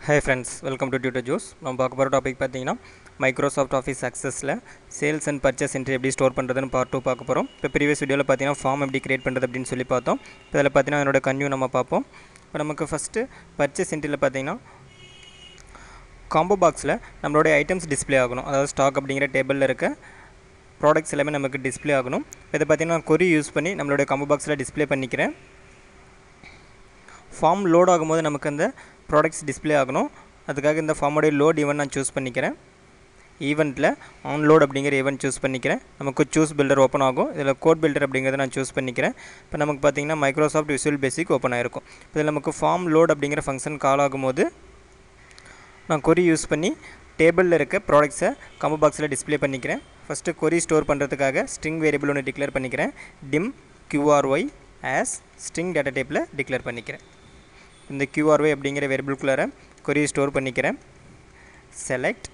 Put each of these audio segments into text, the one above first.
Hi friends, welcome to Tutor Juice. நம்ம பார்க்க போகிற டாபிக் பார்த்தீங்கன்னா மைக்ரோசாஃப்ட் ஆஃபீஸ் அக்சஸில் சேல்ஸ் அண்ட் பர்ச்சேஸ் என்ட்ரி எப்படி ஸ்டோர் பண்ணுறதுன்னு பார்ட் 2 பார்க்க போகிறோம். இப்போ ப்ரீவியஸ் வீடியோவில் பார்த்தீங்கன்னா ஃபார்ம் எப்படி கிரியேட் பண்ணுறது அப்படின்னு சொல்லி பார்த்தோம். இப்போ இதில் பார்த்தீங்கன்னா அதனோட கன்யூ நம்ம பார்ப்போம். இப்போ நமக்கு ஃபஸ்ட்டு பர்ச்சேஸ் என்ட்ரியில் பார்த்தீங்கன்னா காம்போ பாக்ஸில் நம்மளுடைய ஐட்டம்ஸ் டிஸ்பிளே ஆகணும். அதாவது ஸ்டாக் அப்படிங்கிற டேபிளில் இருக்க ப்ராடக்ட்ஸ் எல்லாமே நமக்கு டிஸ்பிளே ஆகணும். இதை பார்த்தீங்கன்னா கொரி யூஸ் பண்ணி நம்மளுடைய காம்போ பாக்ஸில் டிஸ்பிளே பண்ணிக்கிறேன். ஃபார்ம் லோட் ஆகும்போது நமக்கு அந்த ப்ராடக்ட்ஸ் டிஸ்பிளே ஆகணும். அதுக்காக இந்த ஃபார்மோடைய லோட் ஈவெண்ட் நான் சூஸ் பண்ணிக்கிறேன். ஈவெண்ட்டில் ஆன்லோட் அப்படிங்கிற ஈவெண்ட் சூஸ் பண்ணிக்கிறேன். நமக்கு சூஸ் பில்டர் ஓப்பன் ஆகும். இதில் கோட் பில்டர் அப்படிங்கிறத நான் சூஸ் பண்ணிக்கிறேன். இப்போ நமக்கு பார்த்திங்கன்னா மைக்ரோசாஃப்ட் விசுவல் பேசிக் ஓப்பன் ஆகிருக்கும். இதில் நமக்கு ஃபார்ம் லோட் அப்படிங்கிற ஃபங்க்ஷன் கால் ஆகும்போது நான் கொரி யூஸ் பண்ணி டேபிளில் இருக்க ப்ராடக்ட்ஸை காம்போ பாக்ஸில் டிஸ்பிளே பண்ணிக்கிறேன். ஃபஸ்ட்டு கொரி ஸ்டோர் பண்ணுறதுக்காக ஸ்ட்ரிங் வேரியபிள் ஒன்று டிக்ளேர் பண்ணிக்கிறேன். dim qry as string data டைப்பில் டிக்ளேர் பண்ணிக்கிறேன். இந்த qry அப்படிங்கிற வேரியபிள்குள்ளார கொரி ஸ்டோர் பண்ணிக்கிறேன். செலக்ட்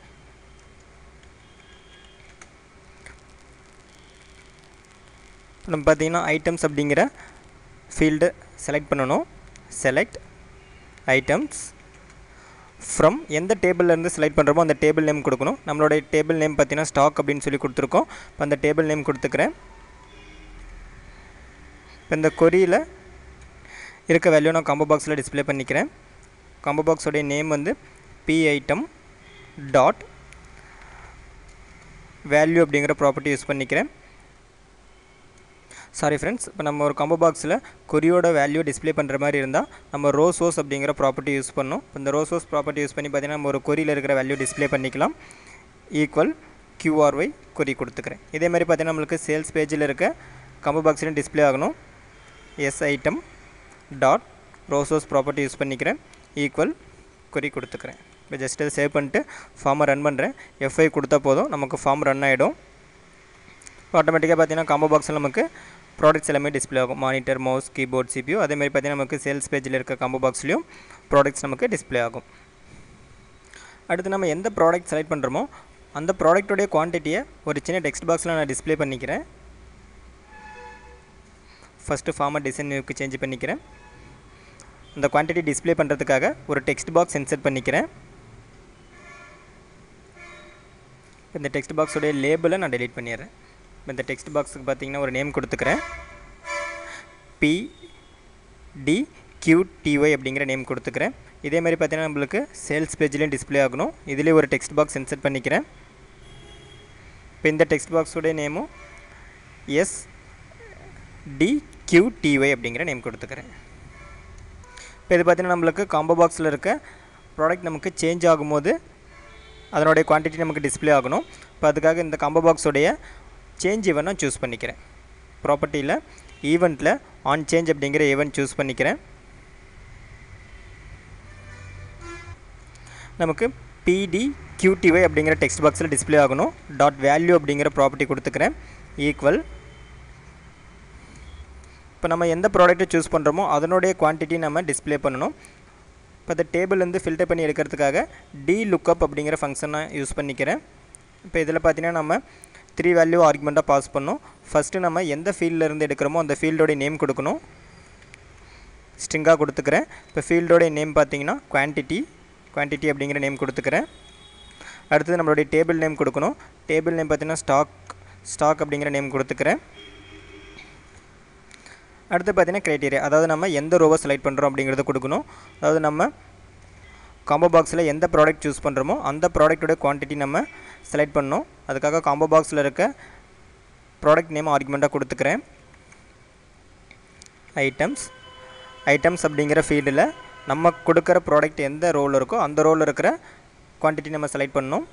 நம்ம பார்த்தீங்கன்னா ஐட்டம்ஸ் அப்படிங்கிற ஃபீல்டு செலக்ட் பண்ணணும். செலக்ட் ஐட்டம்ஸ் ஃப்ரம் எந்த டேபிள்லேருந்து செலக்ட் பண்ணுறோமோ அந்த டேபிள் நேம் கொடுக்கணும். நம்மளோட டேபிள் நேம் பார்த்தீங்கன்னா ஸ்டாக் அப்படின்னு சொல்லி கொடுத்துருக்கோம். இப்போ அந்த டேபிள் நேம் கொடுத்துக்கிறேன். இப்போ இந்த கொரியில் இருக்க வேல்யூ நான் காம்போ பாக்ஸில் டிஸ்பிளே பண்ணிக்கிறேன். காம்போ பாக்ஸோடைய நேம் வந்து p item டாட் வேல்யூ அப்படிங்கிற ப்ராப்பர்ட்டி யூஸ் பண்ணிக்கிறேன். சாரி ஃப்ரெண்ட்ஸ், இப்போ நம்ம ஒரு காம்போ பாக்ஸில் கொரியோட வேல்யூ டிஸ்பிளே பண்ணுற மாதிரி இருந்தால் நம்ம ரோ சோர்ஸ் அப்படிங்கிற ப்ராப்பர்ட்டி யூஸ் பண்ணணும். இந்த ரோ சோர்ஸ் ப்ராப்பர்ட்டி யூஸ் பண்ணி பார்த்தீங்கன்னா நம்ம ஒரு கொரியில் இருக்கிற வேல்யூ டிஸ்பிளே பண்ணிக்கலாம். ஈக்குவல் qry கொரி கொடுத்துக்கிறேன். இதே மாதிரி பார்த்தீங்கன்னா நம்மளுக்கு சேல்ஸ் பேஜில் இருக்க காம்போ பாக்ஸில் டிஸ்பிளே ஆகணும். S item dot row source property use பண்ணிக்கிறேன். ஈக்குவல் கொரி கொடுத்துக்கிறேன். இப்போ ஜஸ்ட் அதை சேவ் பண்ணிட்டு ஃபார்மை ரன் பண்ணுறேன். F5 கொடுத்தா போதும், நமக்கு ஃபார்ம் ரன் ஆகிடும். ஆட்டோமேட்டிக்காக பார்த்தீங்கன்னா காம்போ பாக்ஸில் நமக்கு ப்ராடக்ட்ஸ் எல்லாமே டிஸ்பிளே ஆகும். Monitor, mouse, keyboard, CPU. அதேமாதிரி பார்த்தீங்கன்னா நமக்கு சேல்ஸ் பேஜில் இருக்க காம்போ பாக்ஸ்லேயும் ப்ராடக்ட்ஸ் நமக்கு டிஸ்பிளே ஆகும். அடுத்து நம்ம எந்த ப்ராடக்ட் செலக்ட் பண்ணுறோமோ அந்த ப்ராடக்டோடைய குவான்டிட்டியை ஒரு சின்ன டெக்ஸ்ட் பாக்ஸில் நான் டிஸ்பிளே பண்ணிக்கிறேன். ஃபஸ்ட்டு ஃபார்மை டிசைன் வியூக்கு சேஞ்ச் பண்ணிக்கிறேன். அந்த குவான்டிட்டி டிஸ்பிளே பண்ணுறதுக்காக ஒரு டெக்ஸ்ட் பாக்ஸ் இன்சர்ட் பண்ணிக்கிறேன். இந்த டெக்ஸ்ட் பாக்ஸோடைய லேபிளை நான் டெலீட் பண்ணிடுறேன். இந்த டெக்ஸ்ட் பாக்ஸுக்கு பார்த்தீங்கன்னா ஒரு நேம் கொடுத்துக்கிறேன். PDQTY அப்படிங்கிற நேம் கொடுத்துக்கிறேன். இதே மாதிரி பார்த்தீங்கன்னா நம்மளுக்கு சேல்ஸ் பேஜ்லேயும் டிஸ்பிளே ஆகணும். இதிலே ஒரு டெக்ஸ்ட் பாக்ஸ் இன்சர்ட் பண்ணிக்கிறேன். இப்போ இந்த டெக்ஸ்ட் பாக்ஸோடைய நேமும் SDQTY அப்படிங்கிற நேம் கொடுத்துக்கிறேன். இப்போ இது பார்த்தீங்கன்னா நம்மளுக்கு காம்போ பாக்ஸில் இருக்க ப்ராடக்ட் நமக்கு சேஞ்ச் ஆகும்போது அதனுடைய குவான்டிட்டி நமக்கு டிஸ்பிளே ஆகணும். இப்போ அதுக்காக இந்த காம்போ பாக்ஸோடைய சேஞ்ச் ஈவெண்ட் நான் சூஸ் பண்ணிக்கிறேன். ப்ராப்பர்ட்டியில் ஈவெண்ட்டில் ஆன் சேஞ்ச் அப்படிங்கிற ஈவெண்ட் சூஸ் பண்ணிக்கிறேன். நமக்கு PDQTY அப்படிங்கிற டெக்ஸ்ட் பாக்ஸில் டிஸ்பிளே ஆகணும். டாட் வேல்யூ அப்படிங்கிற ப்ராப்பர்ட்டி கொடுத்துக்கிறேன். ஈக்குவல் இப்போ நம்ம எந்த ப்ராடக்ட்டை சூஸ் பண்ணுறோமோ அதனுடைய குவான்டிட்டி நம்ம டிஸ்பிளே பண்ணணும். இப்போ அந்த டேபிள்லேருந்து ஃபில்டர் பண்ணி எடுக்கிறதுக்காக DLOOKUP அப்படிங்கிற ஃபங்க்ஷனை யூஸ் பண்ணிக்கிறேன். இப்போ இதில் பார்த்தீங்கன்னா நம்ம 3 வேல்யூ ஆர்குமெண்ட்டாக பாஸ் பண்ணோம். ஃபஸ்ட்டு நம்ம எந்த ஃபீல்டிலேருந்து எடுக்கிறோமோ அந்த ஃபீல்டோடைய நேம் கொடுக்கணும். ஸ்ட்ரிங்காக கொடுத்துக்கிறேன். இப்போ ஃபீல்டோடைய நேம் பார்த்தீங்கன்னா குவான்டிட்டி அப்படிங்கிற நேம் கொடுத்துக்கிறேன். அடுத்தது நம்மளுடைய டேபிள் நேம் கொடுக்கணும். டேபிள் நேம் பார்த்தீங்கன்னா ஸ்டாக் அப்படிங்கிற நேம் கொடுத்துக்கிறேன். அடுத்து பார்த்தீங்கன்னா க்ரைட்டீரியா, அதாவது நம்ம எந்த ரோவை செலக்ட் பண்ணுறோம் அப்படிங்கிறத கொடுக்கணும். அதாவது நம்ம காம்போ பாக்ஸில் எந்த ப்ராடக்ட் சூஸ் பண்ணுறோமோ அந்த ப்ராடக்டோட குவான்டிட்டி நம்ம செலக்ட் பண்ணணும். அதுக்காக காம்போ பாக்ஸில் இருக்க ப்ராடக்ட் நேம் ஆர்குமெண்ட்டாக கொடுத்துக்கிறேன். ஐட்டம்ஸ் அப்படிங்கிற ஃபீல்டில் நம்ம கொடுக்குற ப்ராடக்ட் எந்த ரோவில் இருக்கோ அந்த ரோவில் இருக்கிற குவான்டிட்டி நம்ம செலக்ட் பண்ணணும்.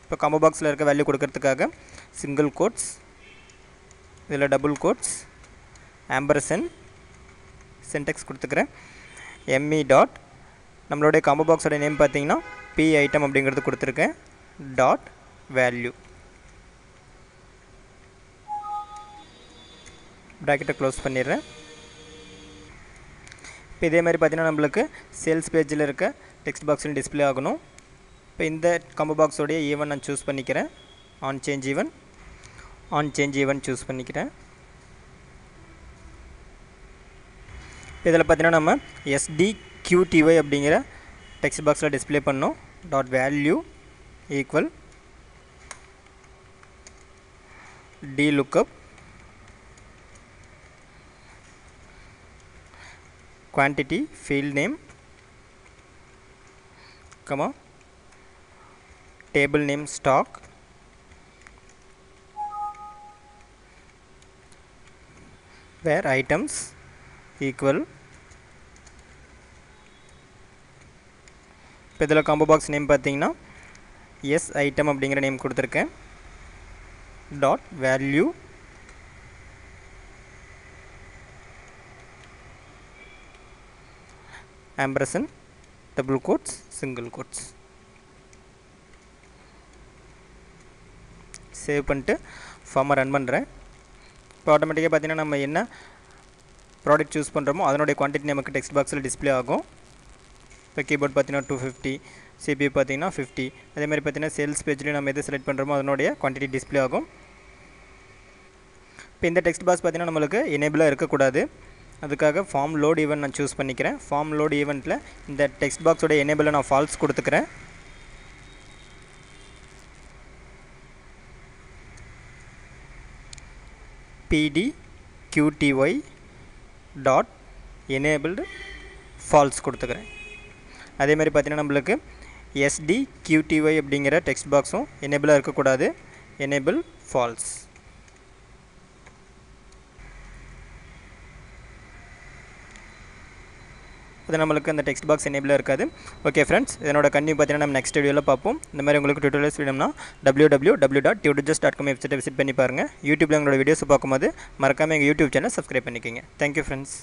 இப்போ காம்போ பாக்ஸில் இருக்க வேல்யூ கொடுக்கறதுக்காக சிங்கிள் கோட்ஸ், இதில் டபுள் கோட்ஸ், ஆம்பர்சன் சின்டெக்ஸ் கொடுத்துக்கிறேன். ME டாட் நம்மளுடைய காம்போ பாக்ஸோட நேம் பார்த்தீங்கன்னா P item அப்படிங்கிறது கொடுத்துருக்கேன். டாட் வேல்யூ ப்ராக்கெட்டை க்ளோஸ் பண்ணிடுறேன். இப்போ இதே மாதிரி பார்த்தீங்கன்னா நம்மளுக்கு சேல்ஸ் பேஜில் இருக்க டெக்ஸ்ட் பாக்ஸில் டிஸ்பிளே ஆகணும். இப்போ இந்த காம்போ பாக்ஸோடைய ஈவெண்ட் நான் சூஸ் பண்ணிக்கிறேன். ஆன் சேஞ்ச் ஈவெண்ட் சூஸ் பண்ணிக்கிறேன். இதில் பார்த்தீங்கன்னா நம்ம SDQTY அப்படிங்கிற டெக்ஸ்ட் பாக்ஸில் டிஸ்பிளே பண்ணோம். Dot value equal dlookup quantity field name comma table name stock where items equal இப்போ இதில் காம்போ பாக்ஸ் நேம் பார்த்தீங்கன்னா எஸ் ஐட்டம் அப்படிங்கிற நேம் கொடுத்துருக்கேன். Dot value ampersand double quotes single quotes save பண்ணிட்டு ஃபார்மை ரன் பண்ணுறேன். இப்போ ஆட்டோமேட்டிக்காக பார்த்தீங்கன்னா நம்ம என்ன ப்ராடக்ட் சூஸ் பண்ணுறோமோ அதனுடைய குவான்டிட்டி நமக்கு டெக்ஸ்ட் பாக்ஸில் டிஸ்பிளே ஆகும். இப்போ கீபோர்ட் பார்த்தீங்கன்னா 250, CPU பார்த்தீங்கன்னா 50. அதேமாதிரி பார்த்தீங்கன்னா சேல்ஸ் பேஜ்லேயும் நம்ம எது செலக்ட் பண்ணுறோமோ அதனுடைய குவான்டிட்டி டிஸ்பிளே ஆகும். இப்போ இந்த டெக்ஸ்ட் பாக்ஸ் பார்த்தீங்கன்னா நம்மளுக்கு எனேபிளாக இருக்கக்கூடாது. அதுக்காக ஃபார்ம் லோட் ஈவெண்ட் நான் சூஸ் பண்ணிக்கிறேன். ஃபார்ம் லோட் ஈவெண்ட்டில் இந்த டெக்ஸ்ட் பாக்ஸோட எனேபிளை நான் ஃபால்ஸ் கொடுத்துக்கிறேன். pdqty டாட் எனேபிள்டு ஃபால்ஸ் கொடுத்துக்கிறேன். அதே மாதிரி பார்த்தீங்கன்னா நம்மளுக்கு sdqty அப்படிங்கிற டெக்ஸ்ட் பாக்ஸும் எனேபிளாக இருக்கக்கூடாது. Enable false. அது நம்மளுக்கு அந்த டெக்ஸ்ட் பாக்ஸ் எனேபிளாக இருக்காது. ஓகே ஃப்ரெண்ட்ஸ், இதனோட கன்டினியூ பார்த்தீங்கன்னா நம்ம நெக்ஸ்ட் வீடியோவில் பார்ப்போம். இந்த மாதிரி உங்களுக்கு டியூட்டோரியல்ஸ் வேணும்னா www.tutujust.com வெப்சைட்டை விசிட் பண்ணி பாருங்கள். யூடியூப்பில் எங்களோட வீடியோஸ் பார்க்கும்போது மறக்காமல் எங்கள் யூடியூப் சேனல் சப்ஸ்கிரைப் பண்ணிக்கோங்க. Thank you friends.